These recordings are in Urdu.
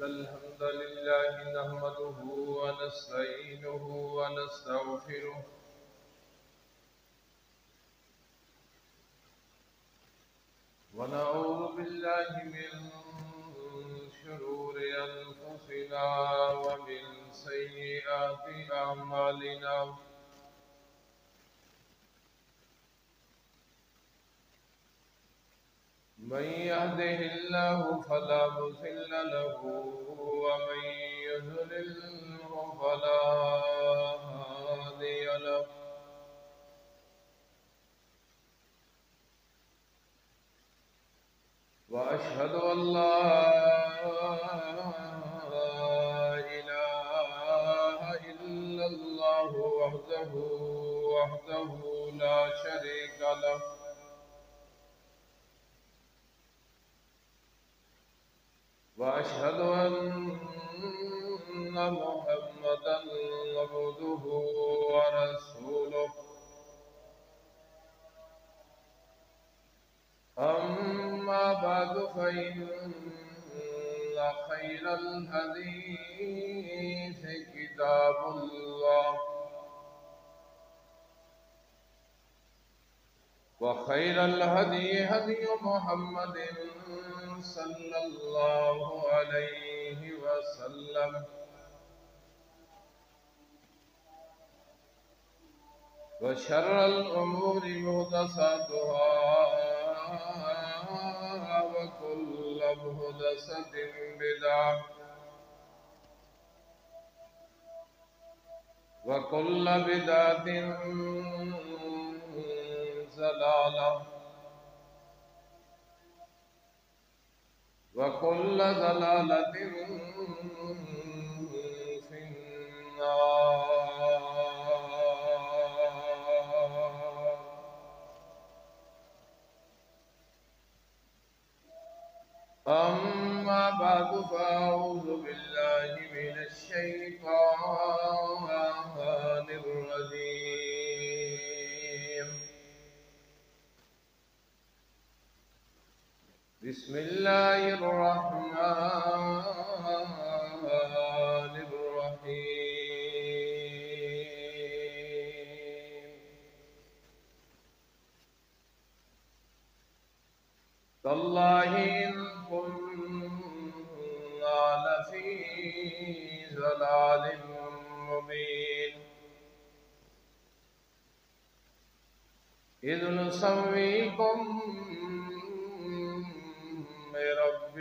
الحمد لله نحمده ونستعينه ونستغفره ونعوذ بالله من شرور أنفسنا ومن سيئات أعمالنا من يهده الله فلا مضل له ومن يضلل فلا هادي له وأشهد أن لا إله إلا الله وحده لا شريك له وأشهد أن محمدا عبده ورسوله أما بعد فإن خير الحديث كتاب الله وخير الهدي هدي محمد صلى الله عليه وسلم وشر الأمور محدثاتها وكل محدثة بدعة وكل بدعة ضلالة وكل ضلالة في النار. أما بعد فأعوذ بالله من الشيطان الرجيم. بسم الله الرحمن الرحيم. تالله إن كنا لفي ضلال مبين إذ نسويكم برب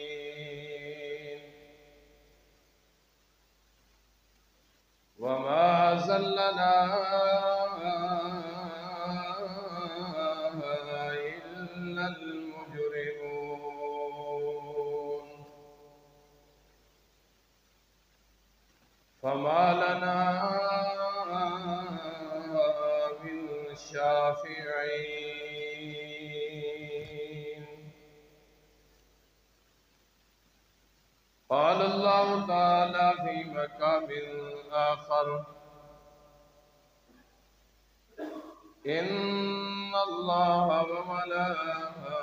العالمين وما أزلنا إلا المجرمون فما لنا من شافعين. قال الله تعالى في مقام آخر إن الله وملائكته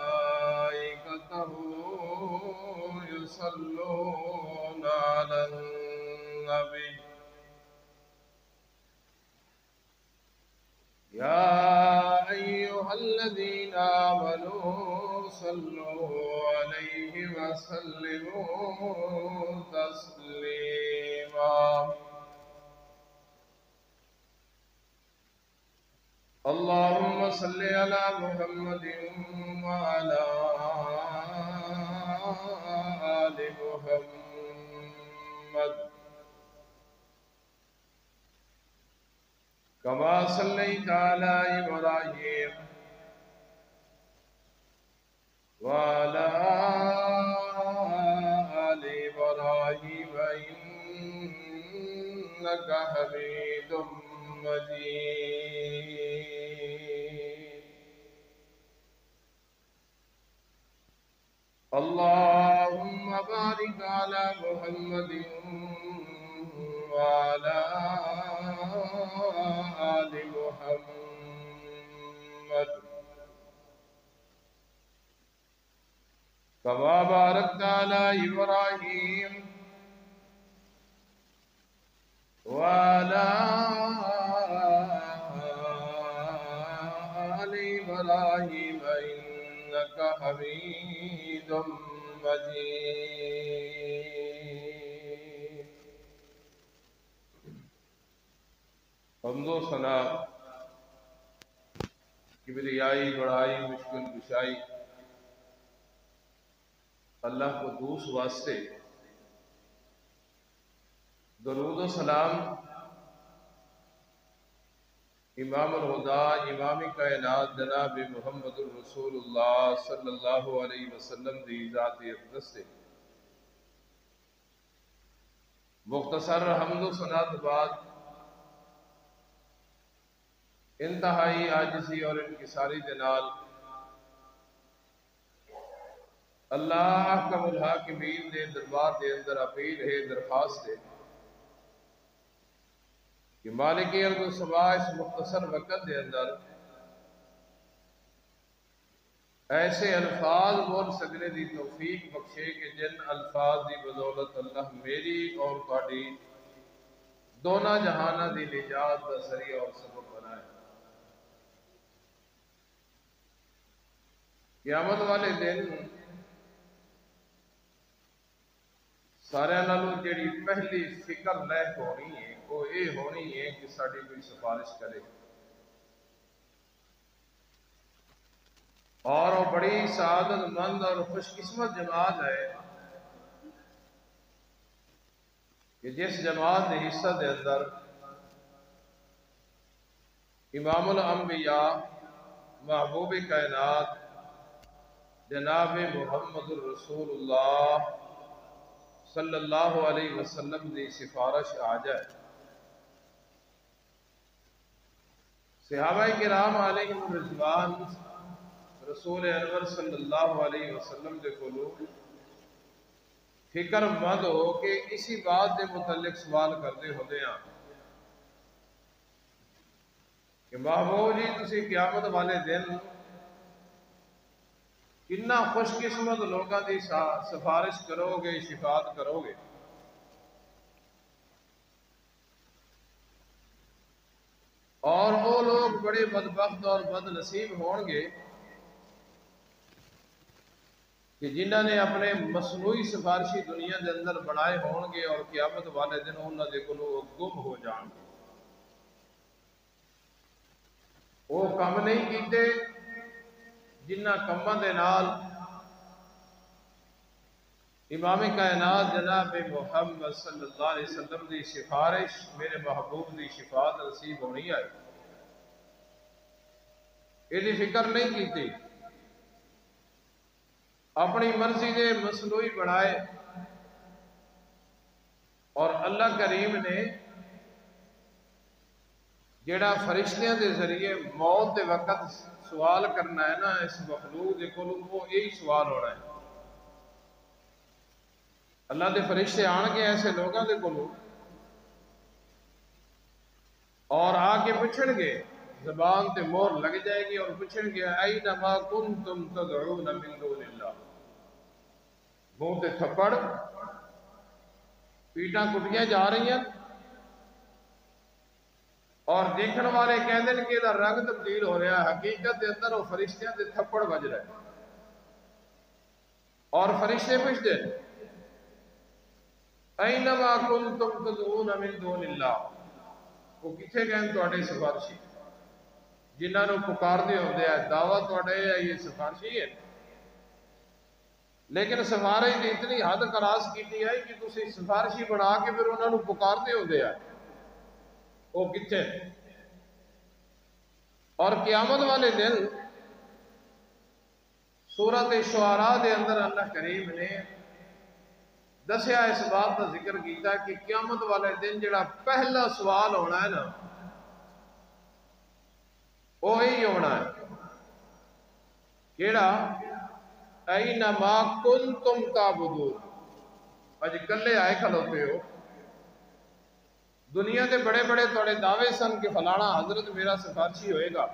يصلون على النبي يا أيها الذين آمنوا صلوا عليه وسلموا تسليما. اللهم صل على محمد وعلى آل محمد كما صليت على إبراهيم وعلى آل إبراهيم إنك حميد مجيد. اللهم بارك على محمد وعلى آل محمد كما باركت آل إبراهيم وعلى آل إبراهيم إنك حميد مجيد. حمد و ثنا، کبریائی، بڑائی، مشکل کشائی اللہ کو دوس واسطے. درود و سلام امام الہدا، امام کائنات جناب محمد الرسول اللہ صلی اللہ علیہ وسلم دی ذات اقدس سے مختصر حمد و ثنا کے بعد انتہائی عاجزی اور انکساری دے نال اللہ احکم الحاکمین دے دربار دے اندر اپیل ہے، درخواست ہے کہ مالک ارض و سما اس مختصر وقت دے اندر ایسے الفاظ بول سکنے دی توفیق بخشے کہ جن الفاظ دی بدولت اللہ میری اور تہاڈی دونوں جہانہ دی نجات دا ذریعہ اور سبب بنائے. قیامت والے دن سارے نالوں جیڑی پہلی فکر لے ہونی ہے وہ یہ ہونی ہے کہ ساڑی کوئی سفارش کرے، اور وہ بڑی سعادت مند اور خوش قسمت جماعت ہے کہ جس جماعت نے حصہ دے اندر امام الانبیاء محبوب کائنات جناب محمد الرسول اللہ صلی اللہ علیہ وسلم دی سفارش آ جائے. صحابہ کرام علیہم رضوان رسول انور صلی اللہ علیہ وسلم دے کولو فکر مند ہو کے اسی بات دے متعلق سوال کرتے ہوتے ہیں کہ محبوب جی تسی قیامت والے دن کتنا خوش قسمت لوگوں کی سفارش کرو گے، شفاعت کرو گے. اور وہ لوگ بڑے بدبخت اور بد نصیب ہون گے کہ جنہوں نے اپنے مصنوعی سفارشی دنیا دے اندر بنائے ہون گے اور قیامت والے دن انہوں دے کولوں گم ہو جان گے. وہ کم نہیں کیتے جنہ کماں دے نال امام کائنات جناب محمد صلی اللہ علیہ وسلم دی سفارش میرے محبوب دی شفاعت نصیب ہونی آئی. یہ فکر نہیں کیتی، اپنی مرضی دے مصنوعی بنائے، اور اللہ کریم نے جیڑا فرشتیاں دے ذریعے موت دے وقت سوال کرنا ہے نا اس مخلوق دے کولوں وہ یہی سوال ہو رہا ہے. اللہ دے فرشتے آن کے ایسے لوگوں دے کولوں اور آ کے پوچھن گے، زبان تے مور لگ جائے گی اور پوچھن گے اینما کنتم تدعون من دون اللہ. منہ تے تھپڑ، پیٹاں کٹیاں جا رہی ہیں اور دیکھن والے کہتے ہیں کہ یہ رنگ تبدیل ہو رہا ہے، حقیقت دے اندر وہ فرشتیاں دے تھپڑ بج رہے ہیں. اور فرشتے پوچھتے اینما کنتم تدعون من دون اللہ، وہ کتنے گئے تواڈے سفارشی جنہاں نوں پکاردے ہوندے ہیں، دعویٰ تواڈے ہے یہ سفارشی ہے، لیکن سفارش دی اتنی حد کراس کیتی ہے کہ تسی سفارشی بنا کے پھر انہاں نوں پکاردے ہوندے ہیں، وہ کتنے. اور قیامت والے دن سورۃ شعراء دے اندر اللہ کریم نے دسیا اس بات کا ذکر کیتا کہ قیامت والے دن جڑا پہلا سوال ہونا ہے نا وہ یہی ہونا ہے کیڑا اینما کنتم تعبدون. اج کلے آئے کھلوتے ہو، دنیا کے بڑے بڑے تھوڑے دعوے سن کہ فلانا حضرت میرا سفارشی ہوئے گا،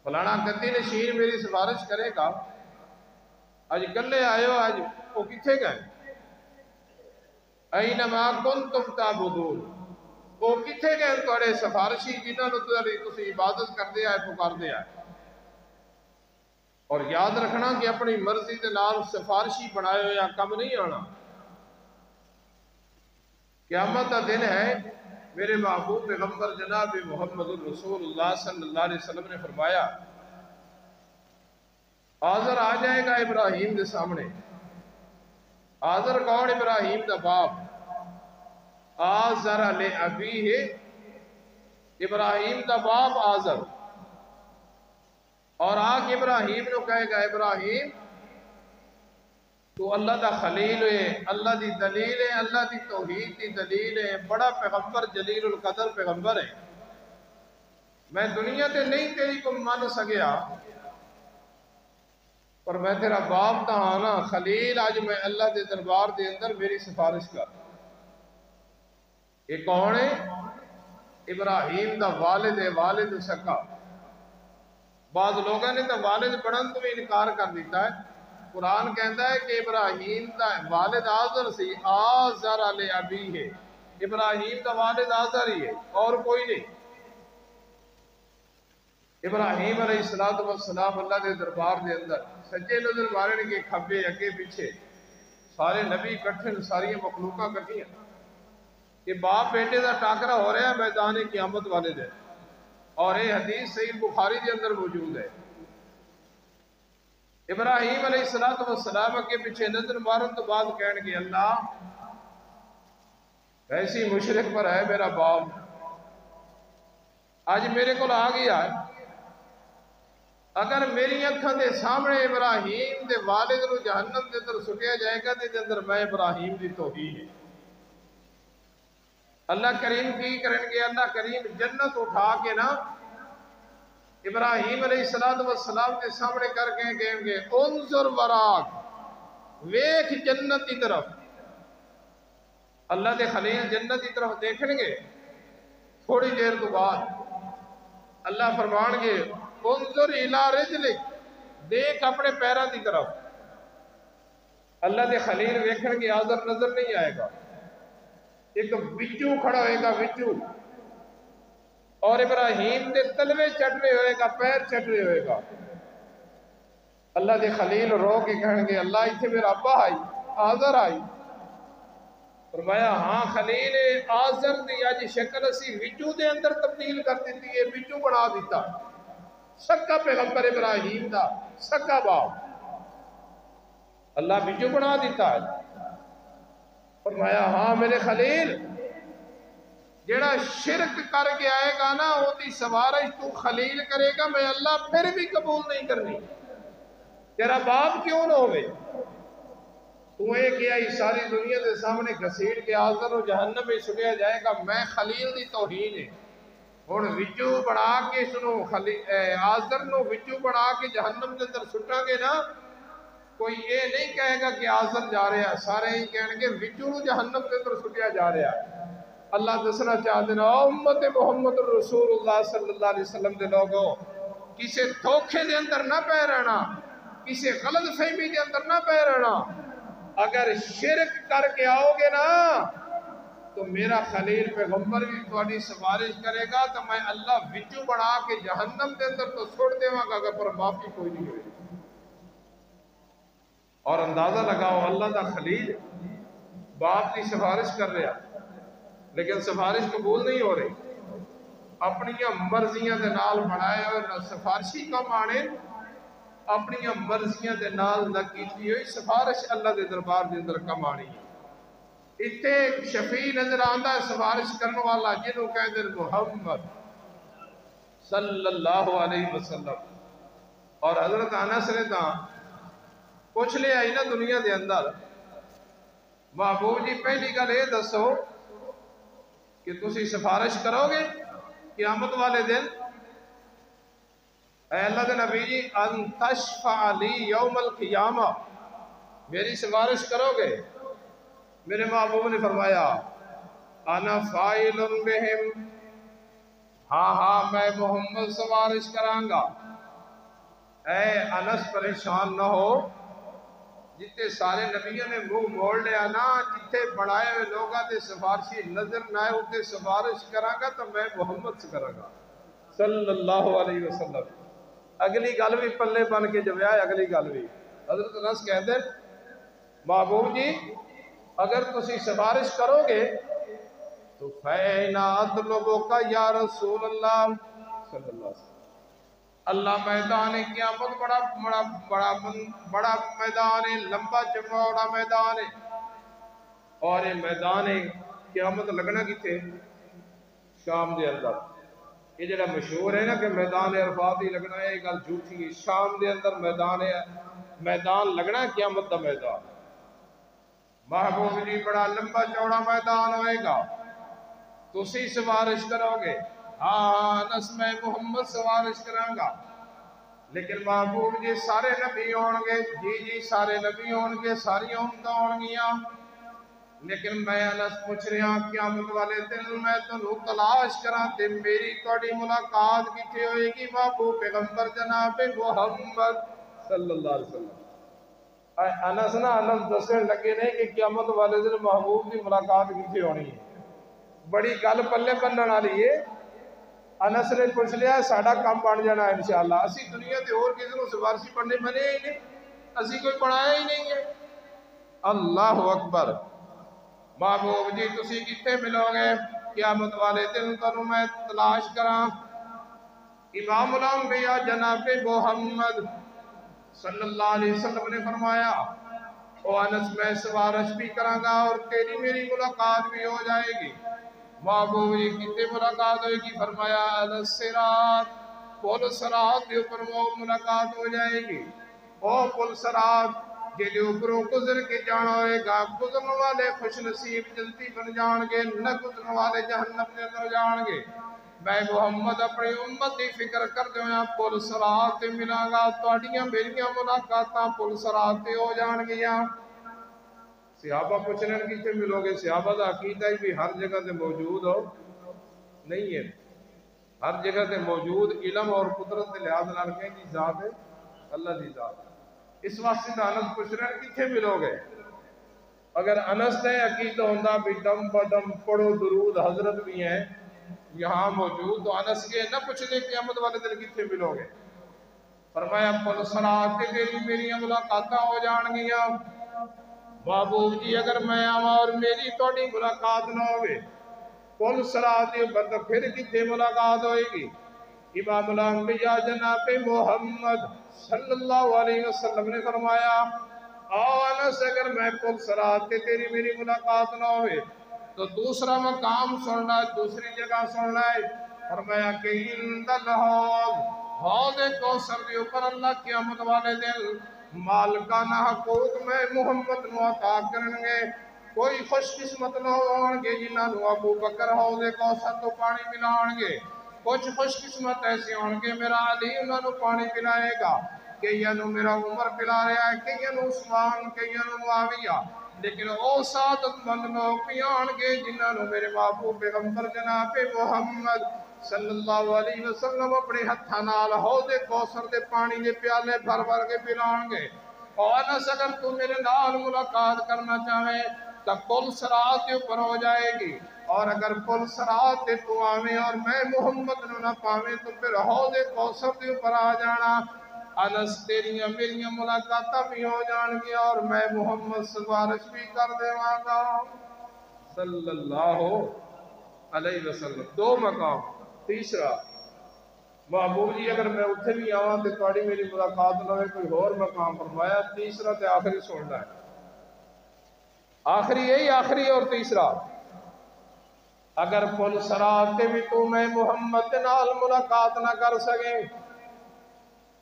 فلانا قدی نشین میری سفارش کرے گا. اج کلے آئے ہو، اج وہ کتنے گئے؟ اینما کنتم تعبدون، وہ کتنے گئے تھوڑے سفارشی جنہوں نے تسی عبادت کرتے آئے پکارتے آئے؟ اور یاد رکھنا کہ اپنی مرضی کے نال سفارشی بنائے ہوئے کم نہیں آنا۔ قیامت کا دن ہے، میرے محبوب پیغمبر جناب محمد الرسول اللہ صلی اللہ علیہ وسلم نے فرمایا آذر آ جائے گا ابراہیم کے سامنے۔ آذر کون؟ ابراہیم کا باپ۔ آذر لأبیہ، ابراہیم کا باپ آذر، اور آ کے ابراہیم نے کہے گا ابراہیم تو اللہ دا خلیل ہے، اللہ دی دلیل ہے، اللہ دی توحید دی دلیل ہے، بڑا پیغمبر جلیل القدر پیغمبر ہے، میں دنیا تے نہیں تیری کو من سکیا پر میں تیرا باپ تا آنا خلیل، آج میں اللہ دے دربار دے اندر میری سفارش کر۔ یہ کون ہے؟ ابراہیم دا والد ہے، والد سکا۔ بعض لوگوں نے تو والد پڑھن تو بھی انکار کر دیتا ہے۔ قرآن کہتا ہے کہ ابراہیم دا والد آذر سی، آذر علیہ ابی ہے، ابراہیم دا والد آذر ہی ہے اور کوئی نہیں۔ ابراہیم علیہ السلام اللہ دے دربار دے اندر سجے نظر مارن کے کھبے اگے پیچھے سارے نبی کٹھن، ساری مخلوقاں کٹھیاں، کہ باپ بیٹے دا ٹاکرا ہو رہا ہے میدان قیامت والے دن، اور یہ حدیث صحیح بخاری دے اندر موجود ہے۔ ابراہیم علیہ السلام کے پیچھے نظر مارن تو بعد کہن گے اللہ ایسی مشرک پر ہے میرا باپ، آج میرے کو آ گیا ہے، اگر میری اکھاں دے سامنے ابراہیم دے والد نو جہنم دے اندر سٹیا جائے گا تے اندر میں ابراہیم دی توہین ہے۔ اللہ کریم کی کریں گے؟ اللہ کریم جنت اٹھا کے نا ابراہیم علیہ السلام کے سامنے کر کے کہیں گے انظر وراک، ویکھ جنت کی طرف۔ اللہ دے خلیل جنت کی طرف دیکھیں گے، تھوڑی دیر تو بعد اللہ فرمان گے انظر الی رجلک، دیکھ اپنے پیروں کی طرف۔ اللہ دے خلیل ویکھیں گے، آذر نظر نہیں آئے گا، ایک بچو کھڑا ہوئے گا، بچو، اور ابراہیم دے تلوے چٹ رہے ہوئے گا، پیر چٹ رہے ہوئے گا۔ اللہ دے خلیل رو کے کہیں گے اللہ اتھے میرا ابا آئی، آذر آئی۔ فرمایا ہاں خلیل آذر دی آج شکل اسی بچو دے اندر تبدیل کر دیتی ہے، بچو بنا دیتا، سکا پیغمبر ابراہیم دا سکا باپ، اللہ بچو بنا دیتا ہے۔ فرمایا ہاں میرے خلیل جیڑا شرک کر کے آئے گا نا وہ دی سوارش تو خلیل کرے گا، میں اللہ پھر بھی قبول نہیں کرنی، تیرا باپ کیوں نہ ہوئے؟ تو ایک کیا ہی ساری دنیا دے سامنے گھسیڑ کے آذر و جہنم میں سٹیا جائے گا، میں خلیل دی توہین ہے۔ اور وچو بڑھا کے سنو آذر نو وچو بڑھا کے جہنم کے اندر سٹا گے نا، کوئی یہ نہیں کہے گا کہ آذر جا رہا ہے، سارے ہی کہیں گے وچو نو جہنم کے اندر سٹیا جا رہا ہے۔ اللہ دسنا چاہ دینا امت محمد رسول اللہ صلی اللہ علیہ وسلم دے لوگوں، کسے دھوکھے دے اندر نہ پہ رہنا، کسے غلط فہمی دے اندر نہ پہ رہنا۔ اگر شرک کر کے آؤ گے نا تو میرا خلیل پیغمبر بھی تھوڑی سفارش کرے گا تو میں اللہ وچو بڑھا کے جہنم دے اندر تو چھوڑ دے گا اگر پر معافی کوئی نہیں ہوئی۔ اور اندازہ لگاؤ اللہ دا خلیل باپ کی سفارش کر رہا لیکن سفارش قبول نہیں ہو رہی، اپنی مرضیاں دے نال بنائے اور سفارشی کم آنے، اپنی مرضیاں دے نال نہ کیتی ہوئی سفارش اللہ دے دربار دے اندر کم آنی۔ اتنے شفیع نظر آندا ہے سفارش کرنے والا جنہوں کہتے ہیں محمد صلی اللہ علیہ وسلم۔ اور حضرت انس نے تا پوچھ لیا ہی نا دنیا دے اندر محبوب جی پہلی گل یہ دسو کہ تسی سفارش کرو گے قیامت والے دن؟ اے اللہ دے نبی جی ان تشفع لی یوم القیامہ، میری سفارش کرو گے؟ میرے محبوب نے فرمایا انا فائل بہم، ہاں ہاں میں محمد سفارش کرانگا۔ اے انس پریشان نہ ہو، جتے سارے نبیوں نے منہ موڑ لیا نا، جتے بڑھائے ہوئے لوگاں تے سفارشی نظر نہ آئے اتنے سفارش کراں گا تو میں محمد سے کراں گا صلی اللہ علیہ وسلم۔ اگلی گل بھی پلے بن کے جب آئے، اگلی گل بھی حضرت انس کہتے ہیں محبوب جی اگر تسی سفارش کرو گے تو فَإِنَ أَطْلُبُكَ یا رسول اللہ صلی اللہ علیہ وسلم۔ اللہ میدان قیامت بڑا میدان ہے، لمبا چوڑا میدان ہے، اور یہ میدان قیامت لگنا کتے شام دے اندر۔ یہ جڑا مشہور ہے نا کہ میدان عرفات ہی لگنا ہے، یہ گل جھوٹھی ہے۔ شام دے اندر میدان لگنا ہے قیامت دا میدان۔ محبوب جی بڑا لمبا چوڑا میدان ہوئے گا، تسی سفارش کرو گے، ہاں انس میں محمد سفارش کروں گا، لیکن محبوب جی سارے نبی ہون گے، جی سارے نبی ہون گے، ساری امتاں ہون گیاں، لیکن میں انس پوچھ رہا قیامت والے دن میں تنوں تلاش کراں تے میری توڑی ملاقات کیتے ہوئے گی محبوب پیغمبر جناب محمد صلی اللہ علیہ وسلم۔ انس دسن لگے نہیں کہ قیامت والے دن محبوب کی ملاقات کیتے ہونی ہے، بڑی گل پلے بننے والی ہے۔ انس نے پوچھ لیا ساڈا کام بن جانا ہے انشاءاللہ، اسی دنیا تے اور کسی کو سفارشی پڑھنے بنے ہی نہیں، اسی کوئی پڑھایا ہی نہیں ہے۔ اللہ اکبر۔ محبوب جی تسی کتے ملو گے قیامت والے دن تنوں میں تلاش کراں؟ امام الانبیاء جناب محمد صلی اللہ علیہ وسلم نے فرمایا او انس میں سفارش بھی کراں گا اور تیری میری ملاقات بھی ہو جائے گی۔ محبوب جی کتے ملاقات ہوئے گی؟ فرمایا الصراط، پل صراط کے اوپر وہ ملاقات ہو جائے گی۔ او پل صراط جے اوپروں گزر کے جانا ہوئے گا، گزرن والے خوش نصیب جلدی بن جان گے، نہ گزرن والے جہنم کے اندر جان گے۔ میں محمد اپنی امت کی فکر کر دوں یا پل صراط تے ملاں گا، تواڈیاں میریاں ملاقاتاں پل صراط تے ہو جان گیاں۔ صحابہ پوچھ رہے ہیں کتے ملو گے؟ صحابہ دا عقیدہ ہی بھی ہر جگہ تے موجود ہو نہیں ہے، ہر جگہ تے موجود علم اور قدرت کے لحاظ نال کہیں جی ذات ہے اللہ دی ذات۔ اس واسطے دا انس پوچھ رہے ہیں کتے ملو گے؟ اگر انس نے عقیدہ ہوندہ بھی دم بدم پڑھو درود حضرت بھی ہیں یہاں موجود، تو انس کے نہ پوچھ لے قیامت والے دن کتے ملو گے؟ فرمایا پل صراط تے تیری میری ملاقاتاں ہو جان گیاں۔ محبوب جی اگر میں آواں اور میری توڑی ملاقات نہ ہوئے پل صراط تے اوپر تو پھر کتے ملاقات ہوئے گی؟ امام الانبیاء جناب محمد صلی اللہ علیہ وسلم نے فرمایا انس اگر میں پل صراط تے تیری میری ملاقات نہ ہوئے تو دوسرا مقام سننا ہے، دوسری جگہ سننا ہے۔ فرمایا کہ عند الحوض، حوض کوثر کے اوپر اللہ قیامت والے دن مالکانہ حقوق میں محمد نو عطا کرنگے۔ کوئی خوش قسمت لوگ ہونگے جنہاں نو ابو بکر حوض کوثر تو پانی پلانگے، کچھ خوش قسمت ایسے ہونگے میرا علی انہاں نو پانی پلائے گا، کئیاں نو میرا عمر پلا رہا ہے، کئیاں نو عثمان، کئیاں نو معاویہ، لیکن او سعادت مند لوگ بھی آنگے جنہاں نو میرے محبوب پیغمبر جناب محمد صلی اللہ علیہ وسلم اپنے ہتھاں نال حوض کوثر دے پانی دے پیالے بھر بھر کے پلانگے۔ اور انس اگر تو میرے نال ملاقات کرنا چاہے تو پل صراط کے اوپر ہو جائے گی، اور اگر پل صراط تے تو آویں اور میں محمد نو نہ پاویں تو پھر حوض کوثر کے اوپر آ جانا۔ انس تیریاں میریاں ملاقاتاں بھی ہو جان گیا اور میں محمد سفارش بھی کر دیواں گا صلی اللہ علیہ وسلم۔ دو مقام۔ تیسرا محبوب جی اگر میں اتھے بھی آواں تے تواڈی میری ملاقات نہ ہوئے کوئی اور مقام فرمایا تیسرا تے آخری سننا ہے، آخری یہی آخری اور تیسرا اگر پل صراط تے بھی تو میں محمد نال ملاقات نہ کر سکے،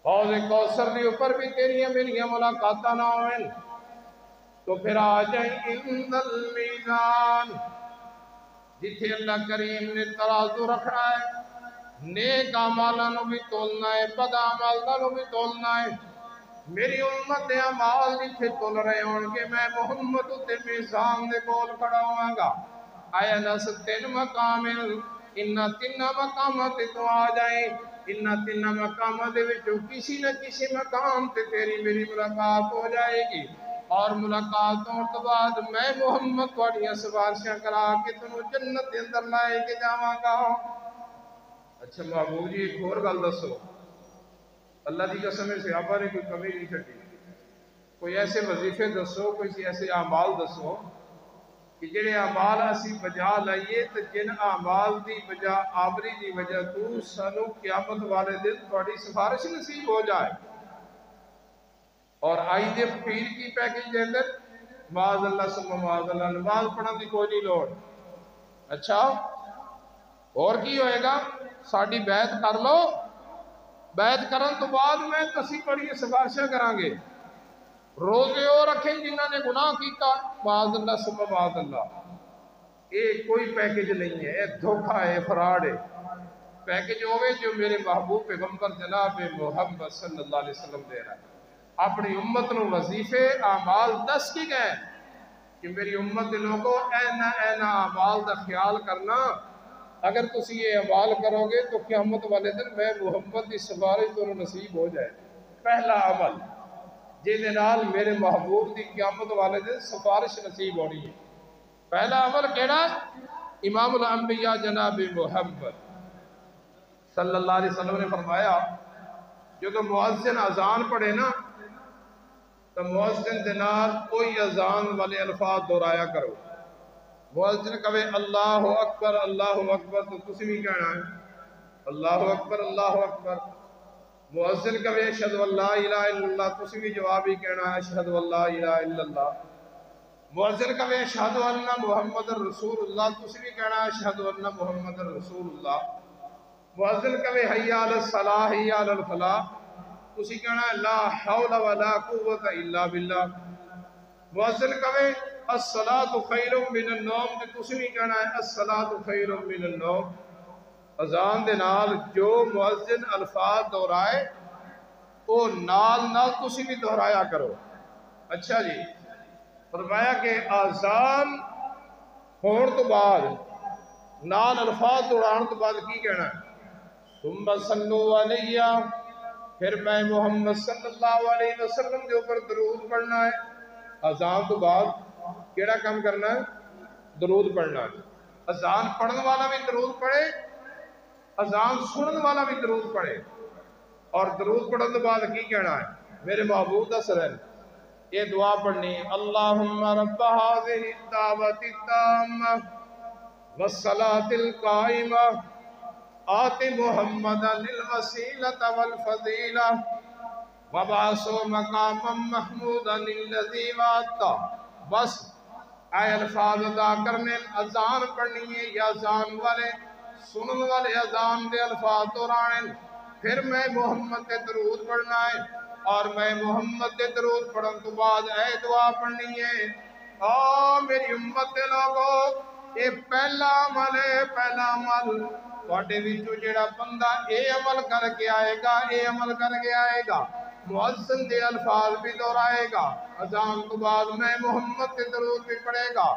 حوض کوثر کے اوپر بھی تیریاں میریاں ملاقاتاں نہ ہوئیں، تو پھر آ جائیں عند المیزان جتھے اللہ کریم نے ترازو رکھنا ہے، نیک اعمالاں نو بھی تولنا ہے، بد اعمالاں نو بھی تولنا ہے۔ میری امت دے اعمال جتھے تول رہے ہون گے میں محمد تے میزان دے کول کھڑا ہواں گا۔ آیا نس تین مقام انہاں تین مقامات تے تو آ جائیں، انہاں تین مقامات دے وچوں کسی نہ کسی مقام تے تیری میری ملاقات ہو جائے گی۔ اور ملاقات ہونے تو بعد میں محمد تھوڑیاں سفارشاں کرا کے تنوں جنت دے اندر لائے کے جاواں گا۔ اچھا محبوب جی ایک اور گل دسو، اللہ کی قسم صحابہ نے کوئی کمی نہیں چھڈی، کوئی ایسے وظیفے دسو، کوئی ایسے اعمال دسو کہ جڑے اعمال اسی بجا لائیے تو جن اعمال دی بجا آوری دی وجہ تو سانو قیامت والے دن تھوڑی سفارش نصیب ہو جائے۔ اور آئی دے پیر کی پیکج دے اندر معاذ اللہ سم معاذ اللہ نماز پڑھن دی کوئی نہیں لوڑ۔ اچھا اور کی ہوئے گا؟ ساڈی بیعت کر لو، بیعت کرن تو بعد میں کسی بڑی سفارشیں کران گے۔ روزے اور رکھیں جنہاں نے گناہ کیتا معاذ اللہ سم معاذ اللہ، یہ کوئی پیکج نہیں ہے، یہ دھوکہ ہے، فراڈ ہے۔ پیکج ہوئے جو میرے محبوب پیغمبر جناب محمد صلی اللہ علیہ وسلم دے رہا ہے۔ اپنی امت نو وظیفے اعمال دس کی گئے کہ میری امت لوگوں اینا اعمال دا خیال کرنا، اگر تسی یہ اعمال کرو گے تو قیامت والے دن میں محمد دی سفارش تو نصیب ہو جائے۔ پہلا عمل جے نال میرے محبوب دی قیامت والے دن سفارش نصیب ہونی ہے، پہلا عمل کیڑا؟ امام الانبیاء جناب محمد صلی اللہ علیہ وسلم نے فرمایا جو تو مؤذن اذان پڑھے نا تو مؤذن دنال کوئی اذان والے الفاظ دہرایا کرو۔ مؤذن کہے اللہ اکبر تو تسی بھی کہنا ہے اللہ اکبر۔ مؤذن کہے اشہد ان لا الہ الا اللہ، تسی بھی جواب ہی کہنا ہے اشہد ان لا الہ الا اللہ۔ مؤذن کہے اشہد ان محمد رسول اللہ، تسی بھی کہنا ہے اشہد ان محمد رسول اللہ۔ مؤذن کہے حی علی الصلاۃ حی علی الفلاح، تسی کہنا ہے لا حول ولا قوت الا باللہ۔ مؤذن کہے الصلاۃ خیر من النوم، تسی بھی کہنا ہے الصلاۃ خیر من النوم۔ اذان دے نال جو مؤذن الفاظ دہرائے وہ نال تسی بھی دہرایا کرو۔ اچھا جی، فرمایا کہ اذان ہون تو بعد نال الفاظ دہران تو بعد کی کہنا ہے؟ ثم صلو علیہ، پھر میں محمد صلی اللہ علیہ وسلم کے اوپر درود پڑھنا ہے۔ اذان تو بعد کیڑا کام کرنا ہے؟ درود پڑھنا ہے۔ اذان پڑھن والا بھی درود پڑھے، اذان سنن والا بھی درود پڑھے، اور درود پڑھن کے بعد کی کہنا ہے؟ میرے محبوب دا سرن یہ دعا پڑھنی ہے اللہم رب هذه الدعوة التامة والصلاة القائمة آت محمدا الوسیلة والفضیلة وبعثه مقاما محمودا الذی وعدتہ۔ بس اے الفاظ ادا کرنے، اذان پڑھنی ہے یا اذان والے سنن والے اذان دے الفاظ دہرانے، پھر میں محمد تے درود پڑھنا ہے، اور میں محمد تے درود پڑھن تو بعد اے دعا پڑھنی ہے میری امت دے لوگو، یہ پہلا عمل ہے، پہلا عمل تواڈے وچوں جیڑا بندہ اے عمل کر کے آئے گا، اے عمل کر کے آئے گا، مؤذن دے الفاظ بھی دہرائے گا، اذان تو بعد میں محمد تے درود بھی پڑھے گا،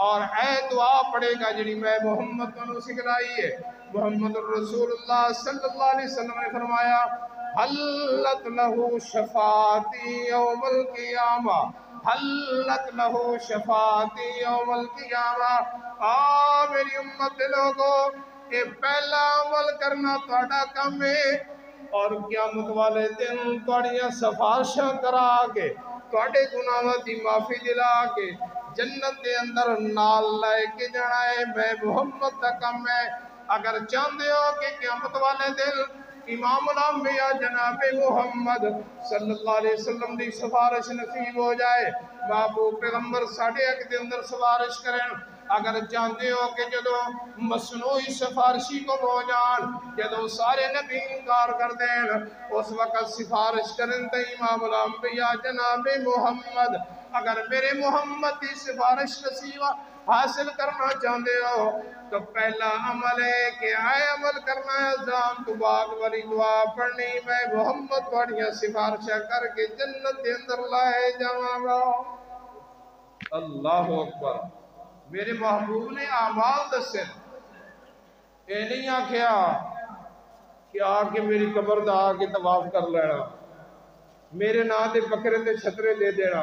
اور اے دعا پڑھے گا جڑی میں محمد کو سکھلائی ہے۔ محمد رسول اللہ صلی اللہ علیہ وسلم نے فرمایا حلت لہو شفاعتی یوم القیامہ، حلت لہو شفاعتی یوم القیامہ۔ میری امت لوگو، یہ پہلا عمل کرنا تہاڈا کم ہے، اور قیامت والے دن تہاڈیاں سفارشاں کرا کے تہاڈے گناہاں دی معافی دلا کے جنت دے اندر نال لے کے جانا ہے، میں محمد دا کم ہے۔ اگر چاہتے ہو کہ قیامت والے دن امام الانبیاء جناب محمد صلی اللہ علیہ وسلم دی سفارش نصیب ہو جائے، محبوب پیغمبر ساڑھے ایک دے اندر سفارش کریں، اگر چاہتے ہو کہ جدو مصنوعی سفارشی کو ہو جان، جدو سارے نبی انکار کر دیں، اس وقت سفارش کریں تو امام الانبیاء جناب محمد، اگر میرے محمد کی سفارش نصیب حاصل کرنا چاہتے ہو تو پہلا عمل ہے کہ آئے عمل کرنا ہے اذان تو بعد والی دعا پڑھنی، میں محمد تھوڑیاں سفارشیں کر کے جنت کے اندر لائے جاواں گا۔ اللہ اکبر۔ میرے محبوب نے اعمال دسے، اے نہیں آکھیا کہ آ کے میری قبر دا آ کے طواف کر لینا، میرے نام دے بکرے تے چھترے دے دینا،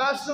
10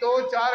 2-4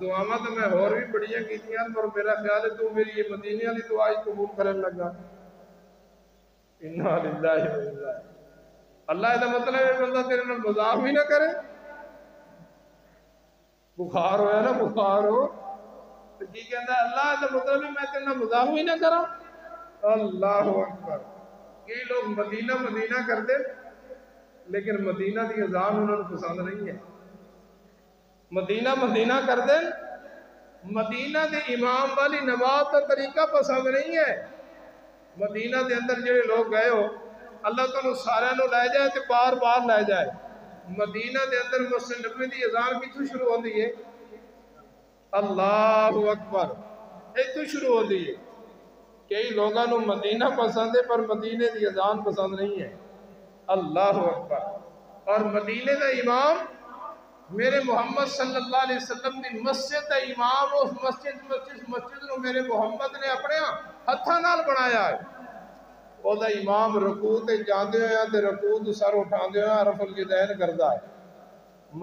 دعاواں تو میں اور بھی بڑیاں کیتیاں پر میرا خیال ہے تو میری یہ مدینے والی دعا ہی قبول کرنے لگا. انا للہ و انا. اللہ کا مطلب ہے بندہ تیرے نال مذاق بھی نہ کرے. بخار ہویا نا بخار ہو تو کی کہندا ہے اللہ کا مطلب ہے میں تیرے نال مذاق بھی نہ کرا. اللہ اکبر. کئی لوگ مدینہ مدینہ کرتے لیکن مدینہ دی اذان انہوں نے پسند نہیں ہے. مدینہ مدینہ کر دیں مدینہ دے امام والی نماز کا طریقہ پسند نہیں ہے. مدینہ دے اندر جڑے لوگ گئے ہو اللہ تعالیٰ سارے نو لے جائے تو بار بار لے جائے. مدینہ دے اندر مسجد نبوی دی اذان کتوں شروع ہوندی ہے؟ اللہ اکبر. ایتھوں شروع ہوندی ہے. کئی لوگوں نو مدینہ پسند ہے پر مدینے دی اذان پسند نہیں ہے. اللہ اکبر. اور مدینے دا امام میرے محمد صلی اللہ علیہ وسلم دی مسجد دا امام اس مسجد نو میرے محمد نے اپنے ہتھاں نال بنایا ہے. او دا امام رکوع تے جاندے ہویا تے رکوع تو سر اٹھاندے ہویا رفع الیدین کردا ہے.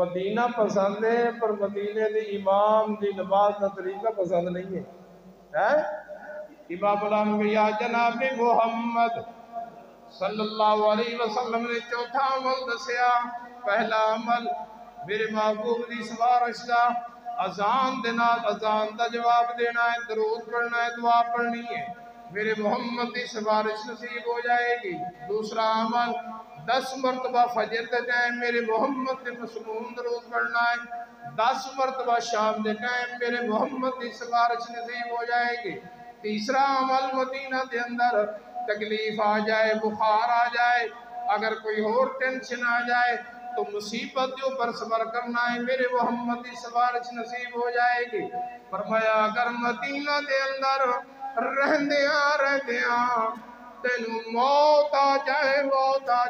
مدینہ پسند ہے پر مدینے دے امام دی نماز دا طریقہ پسند نہیں ہے. امام الانبیاء یا جناب محمد صلی اللہ علیہ وسلم نے چوتھا عمل دسیا. پہلا عمل میرے محبوب دی سفارش دا اذان دے نال اذان دا جواب دینا ہے, درود پڑھنا ہے, دعا پڑھنی ہے. میرے محمد دی سفارش نصیب ہو جائے گی. دوسرا عمل 10 مرتبہ فجر دے ٹائم میرے محمد دے مسنون درود پڑھنا ہے. 10 مرتبہ شام دے ٹائم میرے محمد دی سفارش نصیب ہو جائے گی. تیسرا عمل مدینہ دے اندر تکلیف آ جائے, بخار آ جائے, اگر کوئی اور ٹینشن آ جائے تو مصیبت جو پر صبر کرنا ہے میرے محمد کی سفارش نصیب ہو جائے گی. فرمایا اگر مدینہ دے اندر رہندیاں تینوں موت آ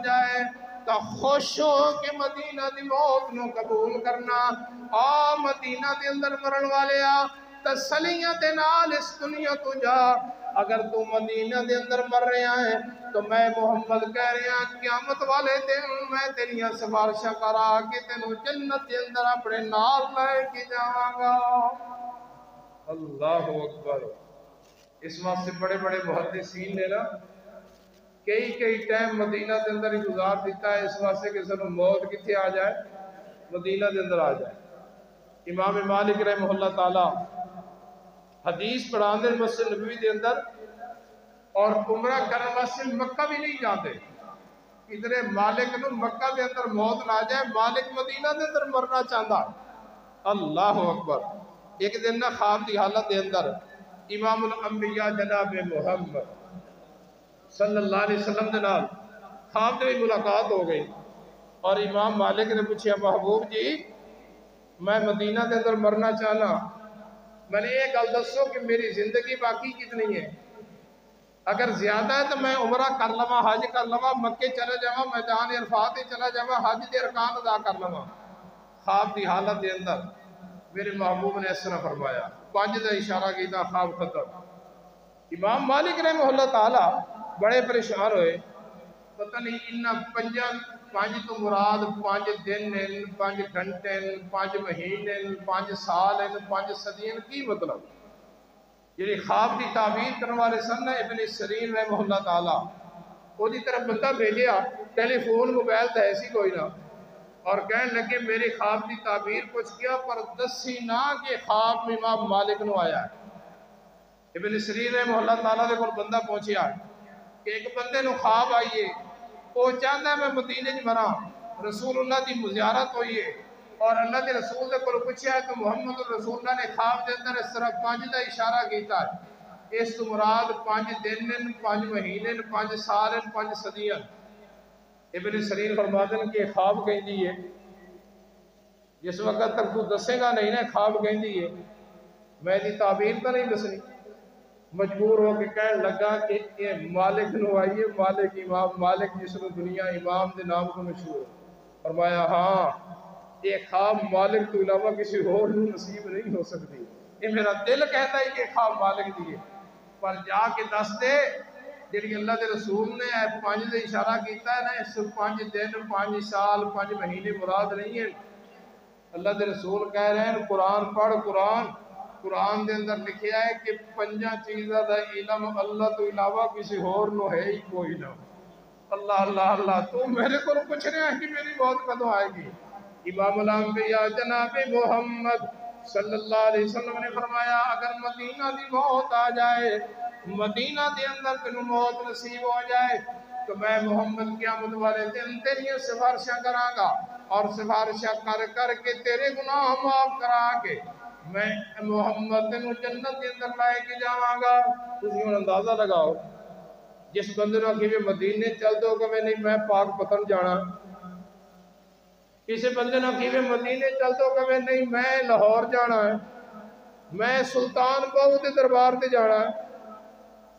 جائے تو خوش ہو کہ مدینہ دی موت نو قبول کرنا. مدینہ دے اندر مرن والے تسلیاں دے نال اس دنیا تو جا. اگر تو مدینہ دے اندر مر رہا ہے تو میں محمد کہہ رہا قیامت والے دن میں تیریاں سفارشاں کرا کے تینوں جنت دے اندر اپنے نال لے کے جاواں گا. اللہ اکبر. اس واسطے بڑے بڑے محدثین نے نا کئی ٹائم مدینہ دے اندر ہی گزار دیتا ہے اس واسطے کہ سنوں موت کتنے آ جائے مدینہ دے اندر آ جائے. امام مالک رحمہ اللہ تعالی حدیث پڑھان دے مسجد نبوی دے اندر اور عمرہ کرنے واسطے مکہ بھی نہیں جاتے. ادھر مالک نو مکہ دے اندر موت نہ جائے, مالک مدینہ دے اندر مرنا چاہتا. اللہ اکبر. ایک دن نہ خواب دی حالت دے اندر امام الانبیاء جناب محمد صلی اللہ علیہ وسلم دے نال خواب دے ملاقات ہو گئی اور امام مالک نے پوچھا محبوب جی میں مدینہ دے اندر مرنا چاہنا, میں نے یہ گل دسو کہ میری زندگی باقی کتنی ہے, اگر زیادہ ہے تو میں عمرہ کر لواں, حج کر لواں, مکے چلے جاواں, میدان عرفات تے چلا جاواں, حج دے ارکان ادا کر لواں. خواب دی حالت دے اندر میرے محبوب نے اس طرح فرمایا, 5 دا اشارہ کیتا, خواب ختم. امام مالک رحمہ اللہ تعالی بڑے پریشان ہوئے, پتہ نہیں انہاں 5 تو مراد 5 دن ہیں, 5 گھنٹے ہیں, 5 مہینے ہیں, 5 سال ہیں, 5 صدیاں, کی مطلب؟ یعنی خواب کی تعبیر کرنے والے سن ابن سیرین رحمہ اللہ تعالی وہ دی طرف بندہ بھیجیا, ٹیلی فون موبائل تو ایسی کوئی نہ, اور کہنے لگے میری خواب کی تعبیر کچھ کیا پر دسی نہ کہ خواب امام مالک نو آیا ہے. ابن سیرین رحمہ اللہ تعالیٰ دے کول بندہ پہنچیا کہ ایک بندے نو خواب آئیے, وہ چاہتا ہے میں مدینے چ مراں, رسول اللہ دی مزیارت ہوئی ہے اور اللہ کے رسول دے کول پوچھا ہے تو محمد رسول اللہ نے خواب دے اندر اس طرح 5 دا اشارہ کیتا ہے. اس تو مراد 5 دن ہیں, 5 مہینے ہیں, 5 سال ہیں, 5 صدیاں. ابن سیرین فرماتے ہیں کہ خواب کہندی ہے جس وقت تک تو دسے گا نہیں نا خواب کہندی ہے میں دی تعبیر تو نہیں دسنی. مجبور ہو کے کہنے لگا کہ یہ مالک نو آئیے, مالک امام مالک جس نے دنیا امام دے نام کو مشہور. فرمایا ہاں یہ خواب مالک تو علاوہ کسی اور نو نصیب نہیں ہو سکتی, یہ میرا دل کہتا ہے کہ خواب مالک دیئے, پر جا کے دس دے جیڑی اللہ دے رسول نے 5 دے اشارہ کیتا ہے نا, اس 5 دن 5 سال 5 مہینے مراد نہیں ہے. اللہ دے رسول کہہ رہے ہیں قرآن پڑھ قرآن، قرآن دے اندر لکھیا ہے کہ 5 چیزاں دا علم اللہ تو علاوہ کسی اور نو ہے ہی کوئی نہ۔ اللہ اللہ اللہ، تو میرے کو پوچھ رہے ہیں کہ میری موت کدوں آئے گی؟ امام الانبیاء جناب محمد صلی اللہ علیہ وسلم نے فرمایا اگر مدینہ دی موت آ جائے، مدینہ دے اندر تینوں موت نصیب ہو جائے تو میں محمد قیامت والے دن تیری سفارشاں کراں گا، اور سفارشاں کر کر کے تیرے گناہ معاف کرا کے میں محمد تینوں جنت دے اندر لائے کے جاواں گا۔ تسی ہن اندازہ لگاؤ، جس بندے نو کہ مدینے چل دو کہ نہیں میں پاک پتن جانا، کسی بندے نو کہ مدینے چل دو کہ نہیں میں لاہور جانا ہے، میں سلطان بہو دے دربار تے جانا ہے،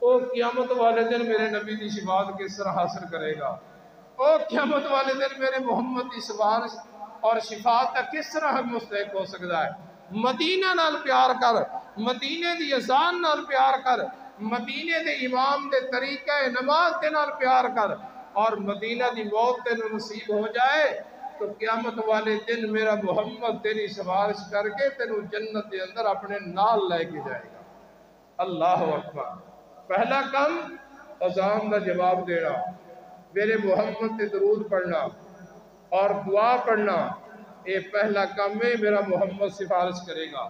او قیامت والے دن میرے نبی دی شفاعت کس طرح حاصل کرے گا؟ او قیامت والے دن میرے محمد دی سفارش اور شفاعت کا کس طرح مستحق ہو سکتا ہے؟ مدینہ نال پیار کر، مدینے دی اذان نال پیار کر، مدینے دے امام دے طریقہ نماز دے نال پیار کر، اور مدینہ دی موت تینوں نصیب ہو جائے تو قیامت والے دن میرا محمد تیری سفارش کر کے تینوں جنت دے اندر اپنے نال لے کے جائے گا۔ اللہ اکبر۔ پہلا کام اذان دا جواب دینا، میرے محمد تے درود پڑھنا اور دعا پڑھنا، یہ پہلا کام ہے، میرا محمد سفارش کرے گا۔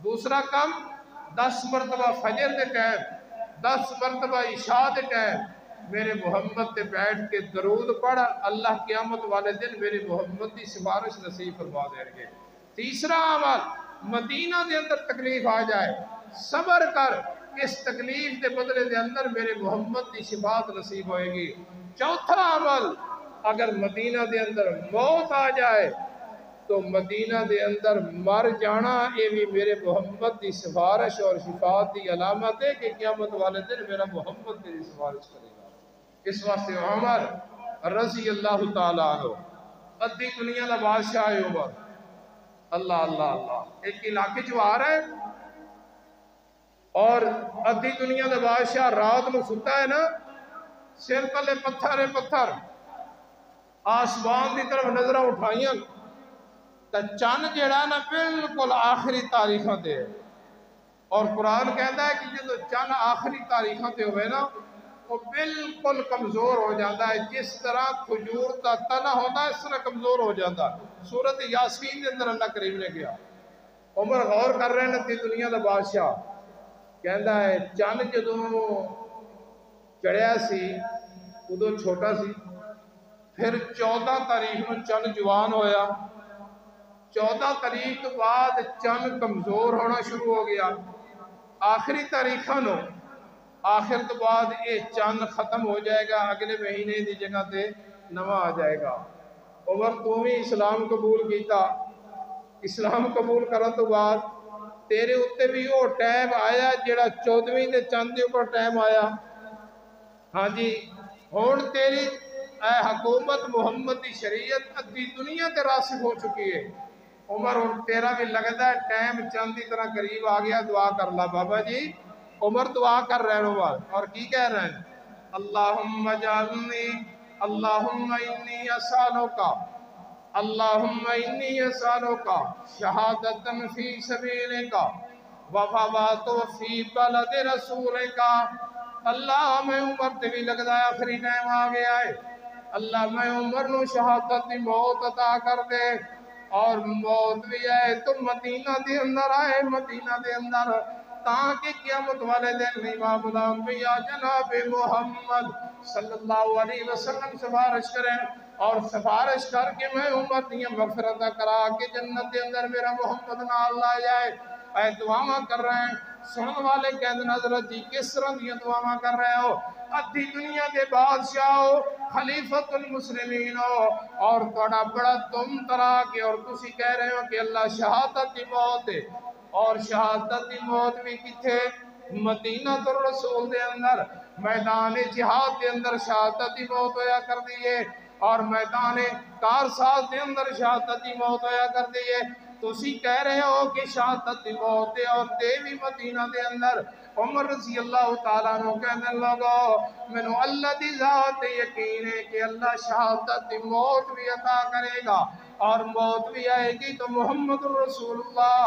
دوسرا کام 10 مرتبہ فجر دے ٹائم، 10 مرتبہ عشاء دے ٹائم میرے محمد تے بیٹھ کے درود پڑھ، اللہ قیامت والے دن میرے محمد دی سفارش نصیب فرما دیں گے۔ تیسرا عمل، مدینہ دے اندر تکلیف آ جائے صبر کر، اس تکلیف دے بدلے دے اندر میرے محمد دی شفاعت نصیب ہوئے گی۔ چوتھا عمل، اگر مدینہ دے اندر موت آ جائے تو مدینہ دے اندر مر جانا یہ بھی میرے محمد دی سفارش اور شفاعت دی علامت ہے کہ قیامت والے دن میرا محمد تیری سفارش کرے گا۔ اس واسطے عمر رضی اللہ تعالیٰ عنہ ادھی دنیا دا بادشاہ ہے عمر، اللہ اللہ اللہ، ایک علاقے جو آ رہا ہے اور ادھی دنیا دا بادشاہ رات میں ستا ہے نا، سر تلے پتھر ہے پتھر، آسمان دی طرف نظرہ اٹھائیاں تو چند جڑا نا بالکل آخری تاریخاں تے ہے، اور قرآن کہتا ہے کہ جو چند آخری تاریخاں تے ہوئے نا وہ بالکل کمزور ہو جاتا ہے، جس طرح کھجور کا تنا ہوتا ہے اس طرح کمزور ہو جاتا ہے۔ سورۃ یاسین کے اندر اللہ کریم نے کیا، عمر غور کر رہے ہیں دنیا دا بادشاہ کہندا ہے چند جدوں چڑھیا سی ادو چھوٹا سی، پھر 14 تاریخ میں چند جوان ہویا، 14 تاریخ تو بعد چند کمزور ہونا شروع ہو گیا، آخری تاریخاں نو آخر تو بعد یہ چند ختم ہو جائے گا، اگلے مہینے دی جگہ تے نواں آ جائے گا۔ عمر تو بھی اسلام قبول کیتا، اسلام قبول کرن تو بعد تیرے اتے بھی وہ ٹائم آیا جڑا 14ویں دے چند دے اوپر ٹائم آیا، ہاں جی ہون تیری اے حکومت محمد دی شریعت ادھی دنیا تے راسخ ہو چکی ہے۔ عمر ہون تیرا بھی لگتا ہے ٹائم چند دی طرح قریب آ گیا، دعا کر لا بابا جی۔ عمر دعا کر رہے ہیں عمر، اور کی کہہ رہے ہیں؟ اللہم جعلنی، اللہم انی اسالوکا، اللہم انی اسالوکا شہادتا فی سبیلکا وفوات فی بلد رسولکا۔ اللہ میں عمر تے بھی لگتا ہے آخری ٹائم آ گیا ہے، اللہ میں عمر نو شہادت دی موت عطا کر دے، اور موت بھی ہے تو مدینہ دے اندر آئے، مدینہ دے اندر، تاکہ قیامت والے دن امام الانبیاء جناب محمد صلی اللہ علیہ وسلم سفارش کریں، اور سفارش کر کے میں عمر دیا مغفرت کرا کے جنت دے اندر میرا محمد نال لا جائے۔ اے دعاواں کر رہے ہیں، سنن والے کہتے حضرت جی کس طرح دیا دعاواں کر رہے ہو؟ ادھی دنیا کے بادشاہ ہو، خلیفۃ المسلمین ہو، اور تھوڑا بڑا تم ترا کے، اور تسی کہہ رہے ہو کہ اللہ شہادت دی موت ہے، اور شہادت دی موت بھی کتھے؟ مدینہ الرسول دے اندر، میدان جہاد دے اندر شہادت دی موت ہویا کر دیئے، اور میدان کارساز دے اندر شہادت دی موت ہویا کر دیئے۔ تسی کہہ رہے ہو کہ شہادت دی موت ہے اور تے بھی مدینہ دے اندر۔ عمر رضی اللہ تعالیٰ عنہ کہنے لگو میں نو اللہ دی ذات یقین ہے کہ اللہ شہادت دی موت بھی عطا کرے گا، اور موت بھی آئے گی تو محمد رسولullah